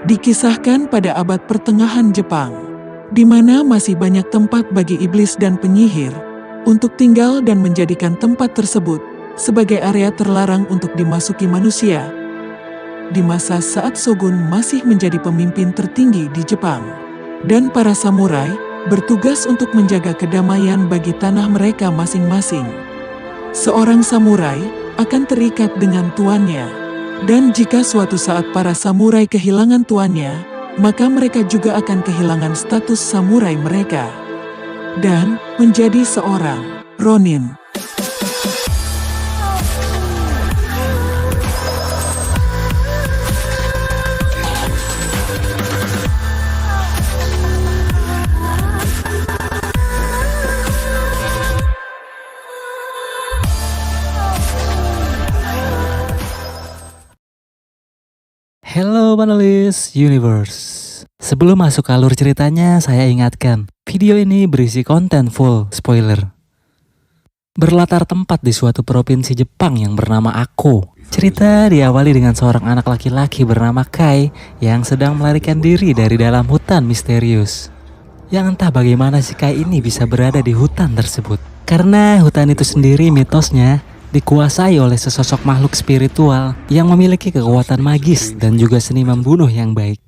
Dikisahkan pada abad pertengahan Jepang, di mana masih banyak tempat bagi iblis dan penyihir untuk tinggal dan menjadikan tempat tersebut sebagai area terlarang untuk dimasuki manusia. Di masa saat Shogun masih menjadi pemimpin tertinggi di Jepang, dan para samurai bertugas untuk menjaga kedamaian bagi tanah mereka masing-masing. Seorang samurai akan terikat dengan tuannya, dan jika suatu saat para samurai kehilangan tuannya, maka mereka juga akan kehilangan status samurai mereka dan menjadi seorang ronin. Hello panelis Universe. Sebelum masuk ke alur ceritanya, saya ingatkan, video ini berisi konten full spoiler. Berlatar tempat di suatu provinsi Jepang yang bernama Ako. Cerita diawali dengan seorang anak laki-laki bernama Kai yang sedang melarikan diri dari dalam hutan misterius. Yang entah bagaimana si Kai ini bisa berada di hutan tersebut. Karena hutan itu sendiri mitosnya dikuasai oleh sesosok makhluk spiritual yang memiliki kekuatan magis dan juga seni membunuh yang baik.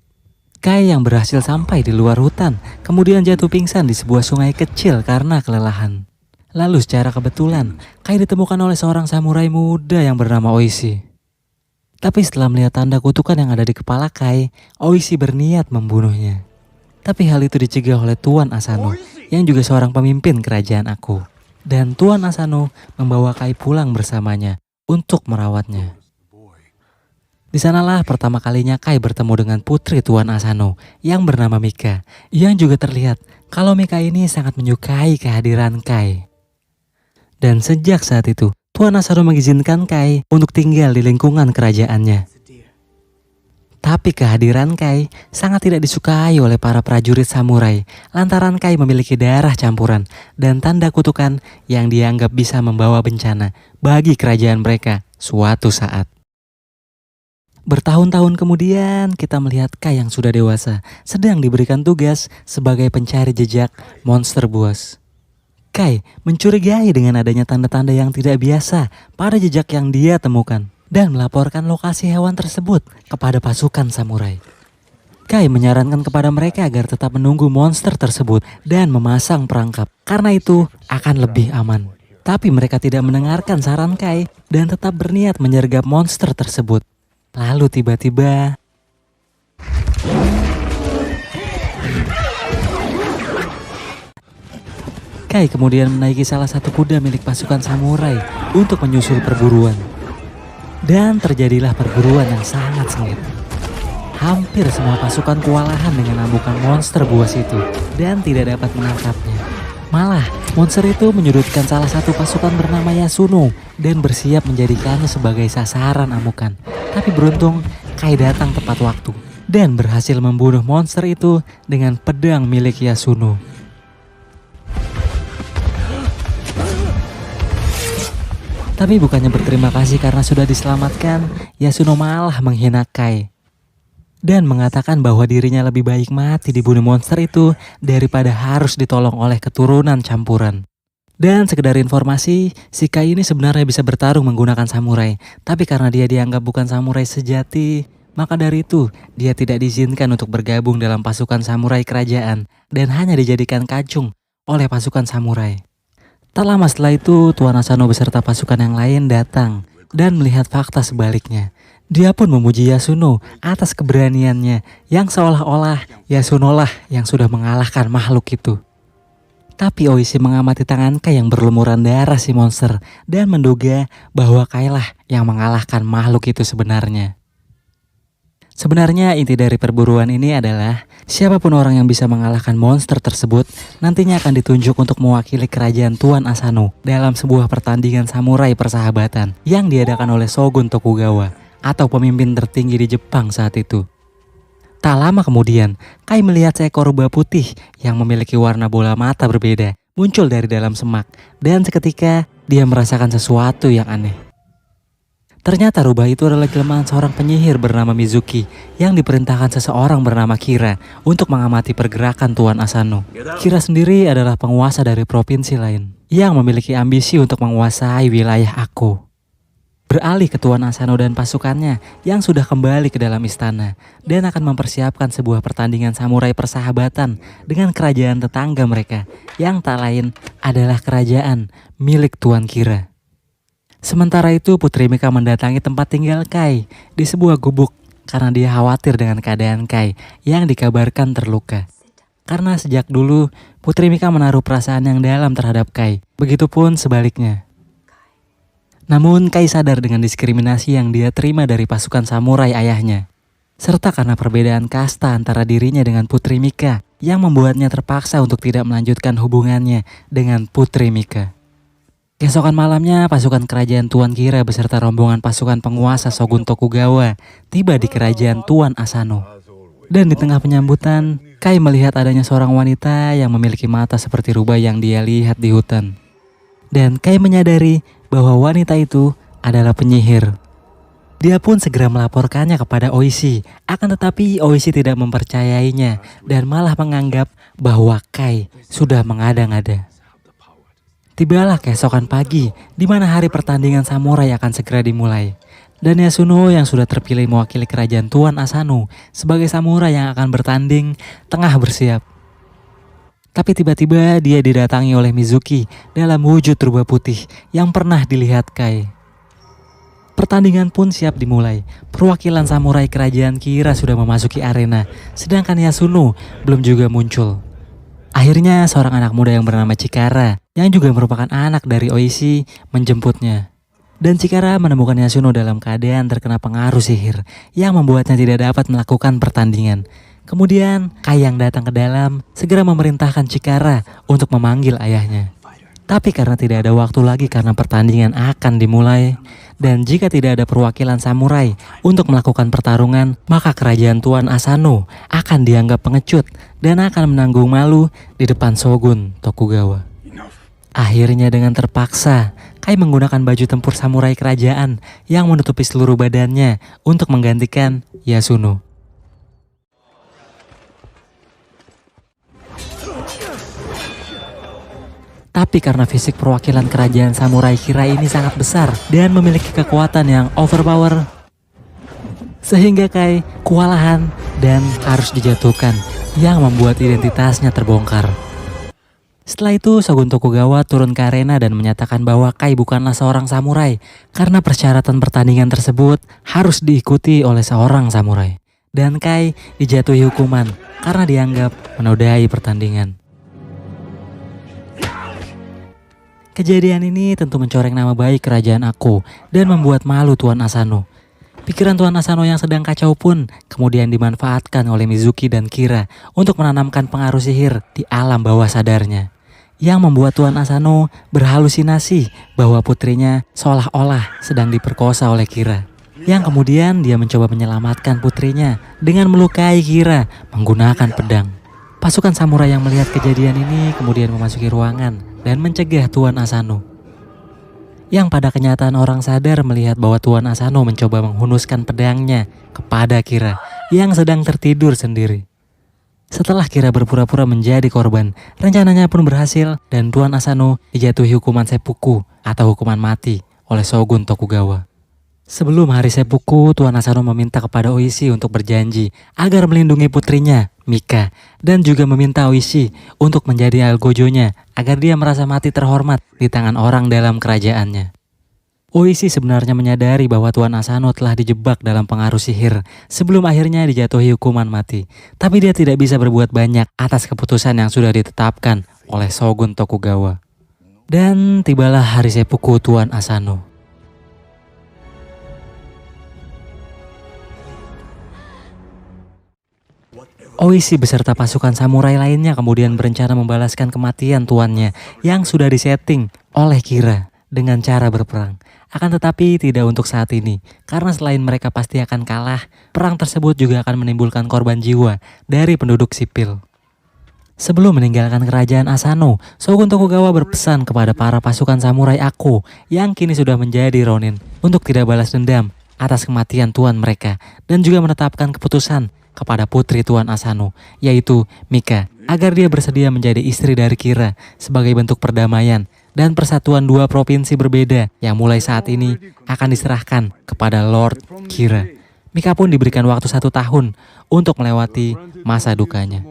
Kai yang berhasil sampai di luar hutan, kemudian jatuh pingsan di sebuah sungai kecil karena kelelahan. Lalu secara kebetulan, Kai ditemukan oleh seorang samurai muda yang bernama Oishi. Tapi setelah melihat tanda kutukan yang ada di kepala Kai, Oishi berniat membunuhnya. Tapi hal itu dicegah oleh Tuan Asano, yang juga seorang pemimpin kerajaan Ako. Dan Tuan Asano membawa Kai pulang bersamanya untuk merawatnya. Di sanalah pertama kalinya Kai bertemu dengan putri Tuan Asano yang bernama Mika, yang juga terlihat kalau Mika ini sangat menyukai kehadiran Kai. Dan sejak saat itu, Tuan Asano mengizinkan Kai untuk tinggal di lingkungan kerajaannya. Tapi kehadiran Kai sangat tidak disukai oleh para prajurit samurai lantaran Kai memiliki darah campuran dan tanda kutukan yang dianggap bisa membawa bencana bagi kerajaan mereka suatu saat. Bertahun-tahun kemudian kita melihat Kai yang sudah dewasa sedang diberikan tugas sebagai pencari jejak monster buas. Kai mencurigai dengan adanya tanda-tanda yang tidak biasa pada jejak yang dia temukan dan melaporkan lokasi hewan tersebut kepada pasukan samurai. Kai menyarankan kepada mereka agar tetap menunggu monster tersebut dan memasang perangkap, karena itu akan lebih aman. Tapi mereka tidak mendengarkan saran Kai dan tetap berniat menyergap monster tersebut. Lalu tiba-tiba Kai kemudian menaiki salah satu kuda milik pasukan samurai untuk menyusul perburuan. Dan terjadilah perburuan yang sangat sengit. Hampir semua pasukan kewalahan dengan amukan monster buas itu dan tidak dapat menangkapnya. Malah, monster itu menyudutkan salah satu pasukan bernama Yasuno dan bersiap menjadikannya sebagai sasaran amukan. Tapi beruntung, Kai datang tepat waktu dan berhasil membunuh monster itu dengan pedang milik Yasuno. Tapi bukannya berterima kasih karena sudah diselamatkan, Yasuno malah menghina Kai. Dan mengatakan bahwa dirinya lebih baik mati dibunuh monster itu daripada harus ditolong oleh keturunan campuran. Dan sekedar informasi, si Kai ini sebenarnya bisa bertarung menggunakan samurai. Tapi karena dia dianggap bukan samurai sejati, maka dari itu dia tidak diizinkan untuk bergabung dalam pasukan samurai kerajaan dan hanya dijadikan kacung oleh pasukan samurai. Tak lama setelah itu, Tuan Asano beserta pasukan yang lain datang dan melihat fakta sebaliknya. Dia pun memuji Yasuno atas keberaniannya yang seolah-olah Yasuno lah yang sudah mengalahkan makhluk itu. Tapi Oishi mengamati tangan Kai yang berlumuran darah si monster dan menduga bahwa Kai lah yang mengalahkan makhluk itu sebenarnya. Sebenarnya inti dari perburuan ini adalah siapapun orang yang bisa mengalahkan monster tersebut nantinya akan ditunjuk untuk mewakili kerajaan Tuan Asano dalam sebuah pertandingan samurai persahabatan yang diadakan oleh Shogun Tokugawa atau pemimpin tertinggi di Jepang saat itu. Tak lama kemudian, Kai melihat seekor rubah putih yang memiliki warna bola mata berbeda muncul dari dalam semak dan seketika dia merasakan sesuatu yang aneh. Ternyata rubah itu adalah kelemahan seorang penyihir bernama Mizuki yang diperintahkan seseorang bernama Kira untuk mengamati pergerakan Tuan Asano. Kira sendiri adalah penguasa dari provinsi lain yang memiliki ambisi untuk menguasai wilayah Ako. Beralih ke Tuan Asano dan pasukannya yang sudah kembali ke dalam istana dan akan mempersiapkan sebuah pertandingan samurai persahabatan dengan kerajaan tetangga mereka yang tak lain adalah kerajaan milik Tuan Kira. Sementara itu Putri Mika mendatangi tempat tinggal Kai di sebuah gubuk karena dia khawatir dengan keadaan Kai yang dikabarkan terluka. Karena sejak dulu Putri Mika menaruh perasaan yang dalam terhadap Kai, begitupun sebaliknya. Namun Kai sadar dengan diskriminasi yang dia terima dari pasukan samurai ayahnya, serta karena perbedaan kasta antara dirinya dengan Putri Mika yang membuatnya terpaksa untuk tidak melanjutkan hubungannya dengan Putri Mika. Keesokan malamnya, pasukan kerajaan Tuan Kira beserta rombongan pasukan penguasa Shogun Tokugawa tiba di kerajaan Tuan Asano. Dan di tengah penyambutan, Kai melihat adanya seorang wanita yang memiliki mata seperti rubah yang dia lihat di hutan. Dan Kai menyadari bahwa wanita itu adalah penyihir. Dia pun segera melaporkannya kepada Oishi, akan tetapi Oishi tidak mempercayainya dan malah menganggap bahwa Kai sudah mengada-ngada. Tibalah keesokan pagi, di mana hari pertandingan samurai akan segera dimulai. Dan Yasuno yang sudah terpilih mewakili kerajaan Tuan Asano sebagai samurai yang akan bertanding, tengah bersiap. Tapi tiba-tiba dia didatangi oleh Mizuki dalam wujud rubah putih yang pernah dilihat Kai. Pertandingan pun siap dimulai. Perwakilan samurai kerajaan Kira sudah memasuki arena, sedangkan Yasuno belum juga muncul. Akhirnya seorang anak muda yang bernama Chikara, yang juga merupakan anak dari Oishi, menjemputnya. Dan Chikara menemukan Yasuno dalam keadaan terkena pengaruh sihir yang membuatnya tidak dapat melakukan pertandingan. Kemudian Kai yang datang ke dalam segera memerintahkan Chikara untuk memanggil ayahnya. Tapi karena tidak ada waktu lagi karena pertandingan akan dimulai, dan jika tidak ada perwakilan samurai untuk melakukan pertarungan, maka kerajaan Tuan Asano akan dianggap pengecut dan akan menanggung malu di depan Shogun Tokugawa. Akhirnya dengan terpaksa, Kai menggunakan baju tempur samurai kerajaan yang menutupi seluruh badannya untuk menggantikan Yasuno. Tapi karena fisik perwakilan kerajaan samurai Kira ini sangat besar dan memiliki kekuatan yang overpower, sehingga Kai kewalahan dan harus dijatuhkan, yang membuat identitasnya terbongkar. Setelah itu Shogun Tokugawa turun ke arena dan menyatakan bahwa Kai bukanlah seorang samurai karena persyaratan pertandingan tersebut harus diikuti oleh seorang samurai. Dan Kai dijatuhi hukuman karena dianggap menodai pertandingan. Kejadian ini tentu mencoreng nama baik kerajaan Ako dan membuat malu Tuan Asano. Pikiran Tuan Asano yang sedang kacau pun kemudian dimanfaatkan oleh Mizuki dan Kira untuk menanamkan pengaruh sihir di alam bawah sadarnya, yang membuat Tuan Asano berhalusinasi bahwa putrinya seolah-olah sedang diperkosa oleh Kira. Yang kemudian dia mencoba menyelamatkan putrinya dengan melukai Kira menggunakan pedang. Pasukan samurai yang melihat kejadian ini kemudian memasuki ruangan dan mencegah Tuan Asano. Yang pada kenyataan orang sadar melihat bahwa Tuan Asano mencoba menghunuskan pedangnya kepada Kira yang sedang tertidur sendiri. Setelah Kira berpura-pura menjadi korban, rencananya pun berhasil dan Tuan Asano dijatuhi hukuman seppuku atau hukuman mati oleh Shogun Tokugawa. Sebelum hari seppuku, Tuan Asano meminta kepada Oishi untuk berjanji agar melindungi putrinya, Mika, dan juga meminta Oishi untuk menjadi algojonya agar dia merasa mati terhormat di tangan orang dalam kerajaannya. Oishi sebenarnya menyadari bahwa Tuan Asano telah dijebak dalam pengaruh sihir sebelum akhirnya dijatuhi hukuman mati. Tapi dia tidak bisa berbuat banyak atas keputusan yang sudah ditetapkan oleh Shogun Tokugawa. Dan tibalah hari seppuku Tuan Asano. Oishi beserta pasukan samurai lainnya kemudian berencana membalaskan kematian tuannya yang sudah disetting oleh Kira dengan cara berperang. Akan tetapi tidak untuk saat ini, karena selain mereka pasti akan kalah, perang tersebut juga akan menimbulkan korban jiwa dari penduduk sipil. Sebelum meninggalkan kerajaan Asano, Shogun Tokugawa berpesan kepada para pasukan samurai Ako yang kini sudah menjadi Ronin untuk tidak balas dendam atas kematian tuan mereka dan juga menetapkan keputusan kepada putri tuan Asano, yaitu Mika, agar dia bersedia menjadi istri dari Kira sebagai bentuk perdamaian dan persatuan dua provinsi berbeda yang mulai saat ini akan diserahkan kepada Lord Kira. Mika pun diberikan waktu 1 tahun untuk melewati masa dukanya.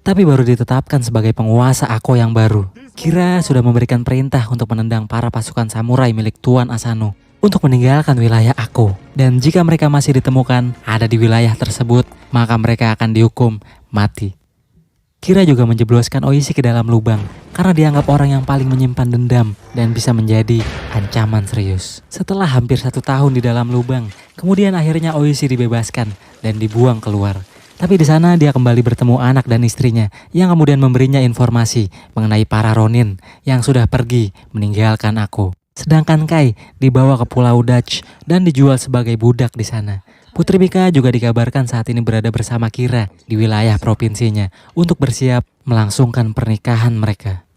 Tapi baru ditetapkan sebagai penguasa Ako yang baru, Kira sudah memberikan perintah untuk menendang para pasukan samurai milik Tuan Asano untuk meninggalkan wilayah Ako. Dan jika mereka masih ditemukan ada di wilayah tersebut, maka mereka akan dihukum mati. Kira juga menjebloskan Oishi ke dalam lubang karena dianggap orang yang paling menyimpan dendam dan bisa menjadi ancaman serius. Setelah hampir 1 tahun di dalam lubang, kemudian akhirnya Oishi dibebaskan dan dibuang keluar. Tapi di sana dia kembali bertemu anak dan istrinya yang kemudian memberinya informasi mengenai para Ronin yang sudah pergi meninggalkan Ako. Sedangkan Kai dibawa ke Pulau Dutch dan dijual sebagai budak di sana. Putri Mika juga dikabarkan saat ini berada bersama Kira di wilayah provinsinya untuk bersiap melangsungkan pernikahan mereka.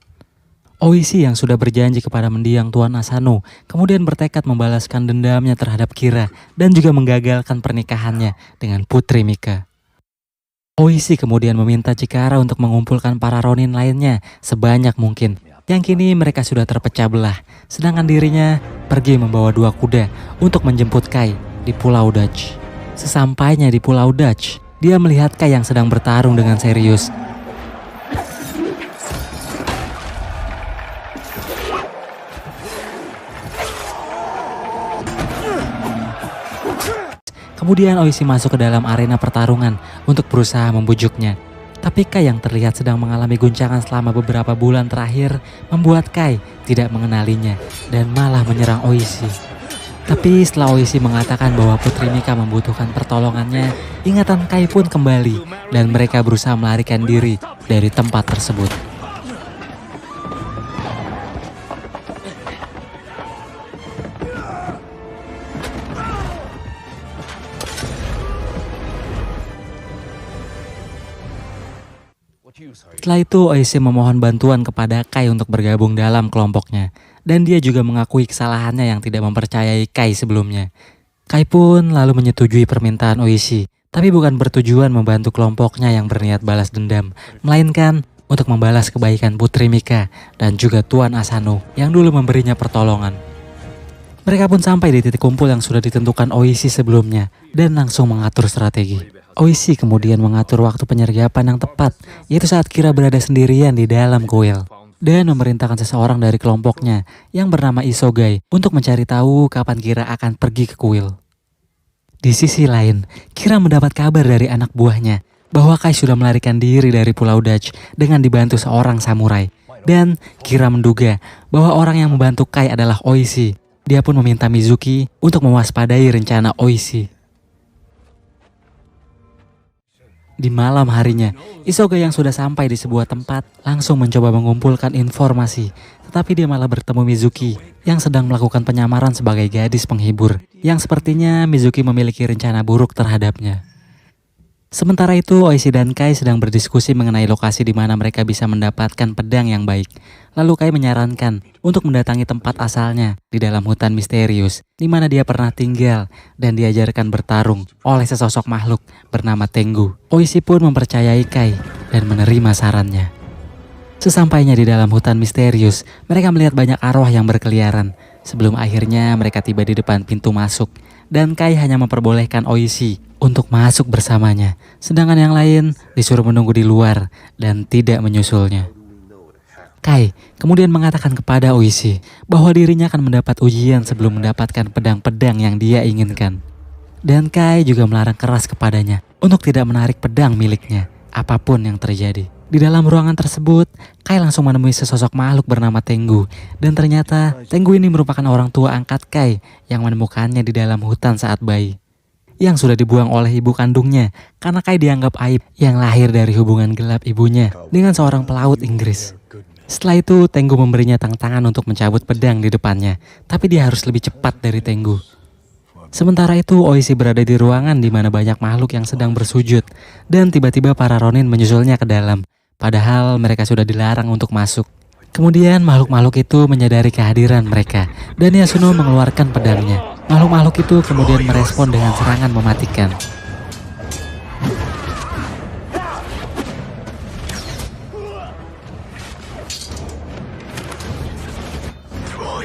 Oishi yang sudah berjanji kepada mendiang Tuan Asano kemudian bertekad membalaskan dendamnya terhadap Kira dan juga menggagalkan pernikahannya dengan Putri Mika. Oishi kemudian meminta Chikara untuk mengumpulkan para Ronin lainnya sebanyak mungkin. Yang kini mereka sudah terpecah belah, sedangkan dirinya pergi membawa 2 kuda untuk menjemput Kai di Pulau Dutch. Sesampainya di Pulau Dutch, dia melihat Kai yang sedang bertarung dengan serius. Kemudian Oishi masuk ke dalam arena pertarungan untuk berusaha membujuknya. Tapi Kai yang terlihat sedang mengalami guncangan selama beberapa bulan terakhir membuat Kai tidak mengenalinya dan malah menyerang Oishi. Tapi setelah Oishi mengatakan bahwa Putri Mika membutuhkan pertolongannya, ingatan Kai pun kembali dan mereka berusaha melarikan diri dari tempat tersebut. Setelah itu Oishi memohon bantuan kepada Kai untuk bergabung dalam kelompoknya. Dan dia juga mengakui kesalahannya yang tidak mempercayai Kai sebelumnya. Kai pun lalu menyetujui permintaan Oishi, tapi bukan bertujuan membantu kelompoknya yang berniat balas dendam, melainkan untuk membalas kebaikan Putri Mika dan juga Tuan Asano yang dulu memberinya pertolongan. Mereka pun sampai di titik kumpul yang sudah ditentukan Oishi sebelumnya dan langsung mengatur strategi. Oishi kemudian mengatur waktu penyergapan yang tepat, yaitu saat Kira berada sendirian di dalam kuil, dan memerintahkan seseorang dari kelompoknya yang bernama Isogai untuk mencari tahu kapan Kira akan pergi ke kuil. Di sisi lain, Kira mendapat kabar dari anak buahnya bahwa Kai sudah melarikan diri dari Pulau Dutch dengan dibantu seorang samurai, dan Kira menduga bahwa orang yang membantu Kai adalah Oishi. Dia pun meminta Mizuki untuk mewaspadai rencana Oishi. Di malam harinya, Isogai yang sudah sampai di sebuah tempat langsung mencoba mengumpulkan informasi. Tetapi dia malah bertemu Mizuki yang sedang melakukan penyamaran sebagai gadis penghibur. Yang sepertinya Mizuki memiliki rencana buruk terhadapnya. Sementara itu Oishi dan Kai sedang berdiskusi mengenai lokasi di mana mereka bisa mendapatkan pedang yang baik. Lalu Kai menyarankan untuk mendatangi tempat asalnya di dalam hutan misterius di mana dia pernah tinggal dan diajarkan bertarung oleh sesosok makhluk bernama Tengu. Oishi pun mempercayai Kai dan menerima sarannya. Sesampainya di dalam hutan misterius, mereka melihat banyak arwah yang berkeliaran. Sebelum akhirnya mereka tiba di depan pintu masuk dan Kai hanya memperbolehkan Oishi untuk masuk bersamanya, sedangkan yang lain disuruh menunggu di luar dan tidak menyusulnya. Kai kemudian mengatakan kepada Oishi bahwa dirinya akan mendapat ujian sebelum mendapatkan pedang-pedang yang dia inginkan. Dan Kai juga melarang keras kepadanya untuk tidak menarik pedang miliknya, apapun yang terjadi. Di dalam ruangan tersebut, Kai langsung menemui sesosok makhluk bernama Tengu. Dan ternyata Tengu ini merupakan orang tua angkat Kai yang menemukannya di dalam hutan saat bayi, yang sudah dibuang oleh ibu kandungnya karena Kai dianggap aib yang lahir dari hubungan gelap ibunya dengan seorang pelaut Inggris. Setelah itu Tengu memberinya tantangan untuk mencabut pedang di depannya, tapi dia harus lebih cepat dari Tengu. Sementara itu Oishi berada di ruangan di mana banyak makhluk yang sedang bersujud dan tiba-tiba para Ronin menyusulnya ke dalam. padahal mereka sudah dilarang untuk masuk. Kemudian makhluk-makhluk itu menyadari kehadiran mereka, dan Yasuno mengeluarkan pedangnya. Makhluk-makhluk itu kemudian merespon dengan serangan mematikan.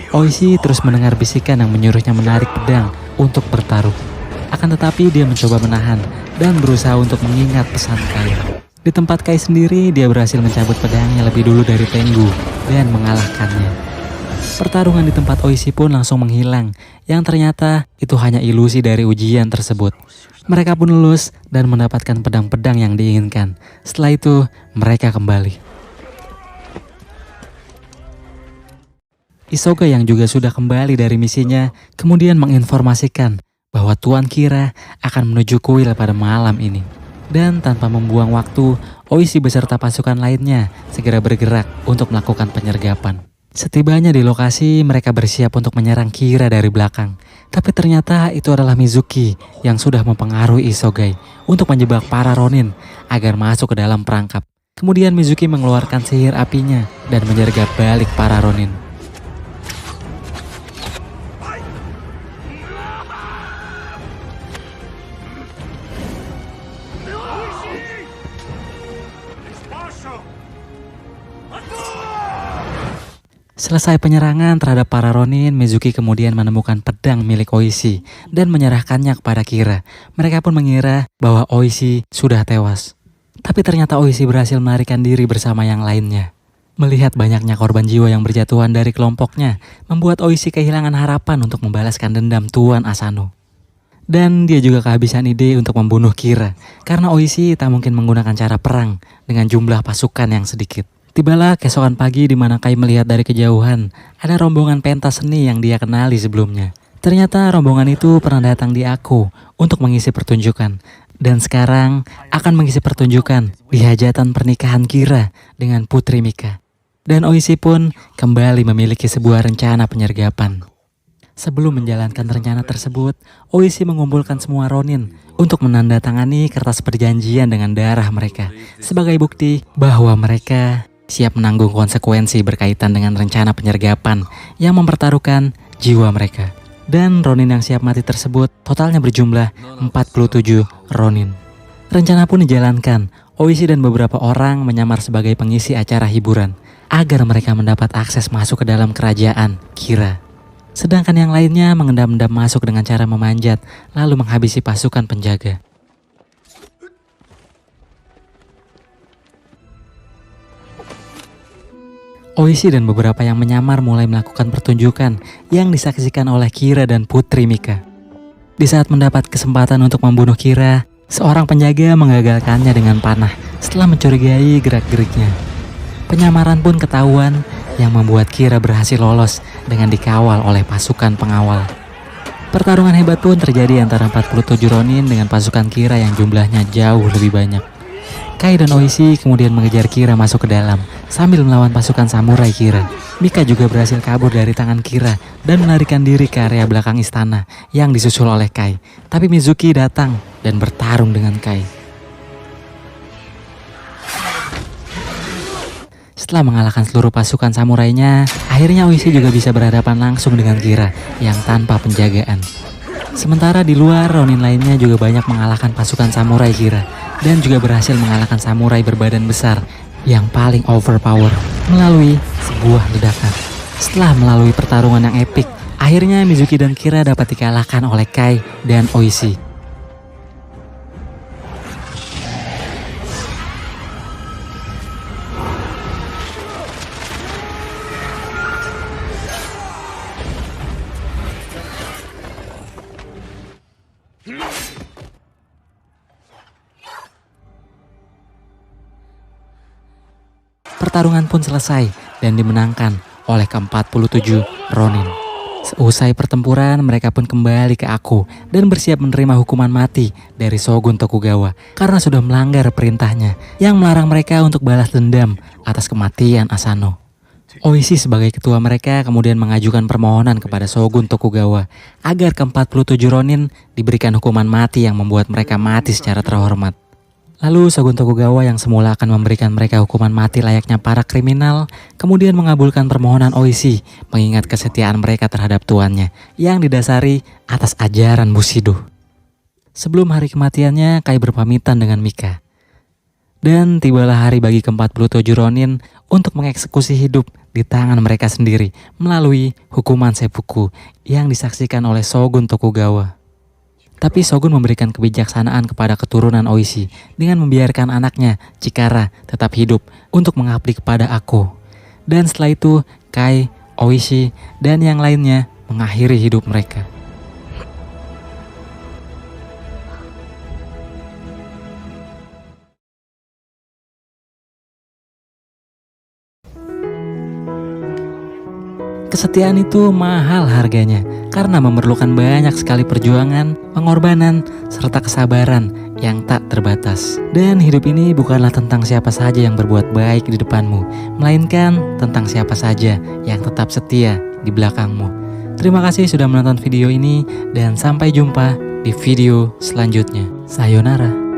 Oishi terus mendengar bisikan yang menyuruhnya menarik pedang untuk bertaruh. Akan tetapi dia mencoba menahan dan berusaha untuk mengingat pesan Kai. Di tempat Kai sendiri, dia berhasil mencabut pedangnya lebih dulu dari Tengu dan mengalahkannya. Pertarungan di tempat Oishi pun langsung menghilang, yang ternyata itu hanya ilusi dari ujian tersebut. Mereka pun lulus dan mendapatkan pedang-pedang yang diinginkan. Setelah itu, mereka kembali. Isoga yang juga sudah kembali dari misinya kemudian menginformasikan bahwa Tuan Kira akan menuju kuil pada malam ini. Dan tanpa membuang waktu, Oishi beserta pasukan lainnya segera bergerak untuk melakukan penyergapan. Setibanya di lokasi, mereka bersiap untuk menyerang Kira dari belakang. Tapi ternyata itu adalah Mizuki yang sudah mempengaruhi Isogai untuk menjebak para Ronin agar masuk ke dalam perangkap. Kemudian Mizuki mengeluarkan sihir apinya dan menyergap balik para Ronin. Selesai penyerangan terhadap para Ronin, Mizuki kemudian menemukan pedang milik Oishi dan menyerahkannya kepada Kira. Mereka pun mengira bahwa Oishi sudah tewas. Tapi ternyata Oishi berhasil melarikan diri bersama yang lainnya. Melihat banyaknya korban jiwa yang berjatuhan dari kelompoknya, membuat Oishi kehilangan harapan untuk membalaskan dendam Tuan Asano. Dan dia juga kehabisan ide untuk membunuh Kira, karena Oishi tak mungkin menggunakan cara perang dengan jumlah pasukan yang sedikit. Tibalah keesokan pagi di mana Kai melihat dari kejauhan ada rombongan pentas seni yang dia kenali sebelumnya. Ternyata rombongan itu pernah datang di Ako untuk mengisi pertunjukan dan sekarang akan mengisi pertunjukan di hajatan pernikahan Kira dengan Putri Mika. Dan Oishi pun kembali memiliki sebuah rencana penyergapan. Sebelum menjalankan rencana tersebut, Oishi mengumpulkan semua Ronin untuk menandatangani kertas perjanjian dengan darah mereka sebagai bukti bahwa mereka siap menanggung konsekuensi berkaitan dengan rencana penyergapan yang mempertaruhkan jiwa mereka. Dan Ronin yang siap mati tersebut totalnya berjumlah 47 Ronin. Rencana pun dijalankan. Oishi dan beberapa orang menyamar sebagai pengisi acara hiburan agar mereka mendapat akses masuk ke dalam kerajaan Kira. Sedangkan yang lainnya mengendap-endap masuk dengan cara memanjat lalu menghabisi pasukan penjaga. Oishi dan beberapa yang menyamar mulai melakukan pertunjukan yang disaksikan oleh Kira dan Putri Mika. Di saat mendapat kesempatan untuk membunuh Kira, seorang penjaga menggagalkannya dengan panah setelah mencurigai gerak-geriknya. Penyamaran pun ketahuan yang membuat Kira berhasil lolos dengan dikawal oleh pasukan pengawal. Pertarungan hebat pun terjadi antara 47 Ronin dengan pasukan Kira yang jumlahnya jauh lebih banyak. Kai dan Oishi kemudian mengejar Kira masuk ke dalam sambil melawan pasukan samurai Kira. Mika juga berhasil kabur dari tangan Kira dan melarikan diri ke area belakang istana yang disusul oleh Kai. Tapi Mizuki datang dan bertarung dengan Kai. Setelah mengalahkan seluruh pasukan samurainya, akhirnya Oishi juga bisa berhadapan langsung dengan Kira yang tanpa penjagaan. Sementara di luar, Ronin lainnya juga banyak mengalahkan pasukan samurai Kira dan juga berhasil mengalahkan samurai berbadan besar yang paling overpower melalui sebuah ledakan. Setelah melalui pertarungan yang epik, akhirnya Mizuki dan Kira dapat dikalahkan oleh Kai dan Oishi. Pertarungan pun selesai dan dimenangkan oleh ke-47 Ronin. Seusai pertempuran, mereka pun kembali ke Ako dan bersiap menerima hukuman mati dari Shogun Tokugawa karena sudah melanggar perintahnya yang melarang mereka untuk balas dendam atas kematian Asano. Oishi sebagai ketua mereka kemudian mengajukan permohonan kepada Shogun Tokugawa agar ke-47 Ronin diberikan hukuman mati yang membuat mereka mati secara terhormat. Lalu Shogun Tokugawa yang semula akan memberikan mereka hukuman mati layaknya para kriminal, kemudian mengabulkan permohonan Oishi mengingat kesetiaan mereka terhadap tuannya yang didasari atas ajaran Bushido. Sebelum hari kematiannya, Kai berpamitan dengan Mika. Dan tibalah hari bagi ke-47 Ronin untuk mengeksekusi hidup di tangan mereka sendiri melalui hukuman seppuku yang disaksikan oleh Shogun Tokugawa. Tapi Shogun memberikan kebijaksanaan kepada keturunan Oishi dengan membiarkan anaknya, Chikara, tetap hidup untuk mengabdi kepada aku. Dan setelah itu, Kai, Oishi, dan yang lainnya mengakhiri hidup mereka. Kesetiaan itu mahal harganya karena memerlukan banyak sekali perjuangan, pengorbanan, serta kesabaran yang tak terbatas. Dan hidup ini bukanlah tentang siapa saja yang berbuat baik di depanmu, melainkan tentang siapa saja yang tetap setia di belakangmu. Terima kasih sudah menonton video ini dan sampai jumpa di video selanjutnya. Sayonara.